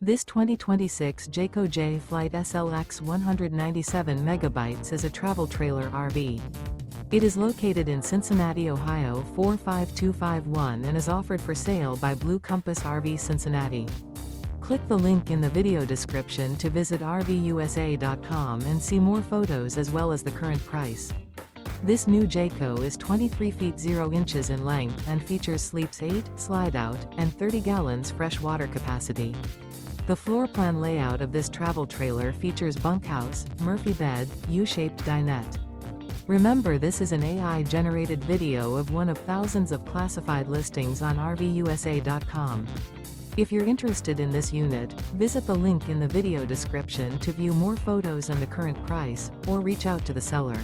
This 2026 Jayco Jay Flight SLX 197 megabytes is a travel trailer RV. It is located in Cincinnati, Ohio 45251 and is offered for sale by Blue Compass RV Cincinnati. Click the link in the video description to visit RVUSA.com and see more photos as well as the current price. This new Jayco is 23 feet 0 inches in length and features sleeps 8, slide-out, and 30 gallons fresh water capacity. The floor plan layout of this travel trailer features bunkhouse, Murphy bed, U-shaped dinette. Remember, this is an AI-generated video of one of thousands of classified listings on RVUSA.com. If you're interested in this unit, visit the link in the video description to view more photos and the current price, or reach out to the seller.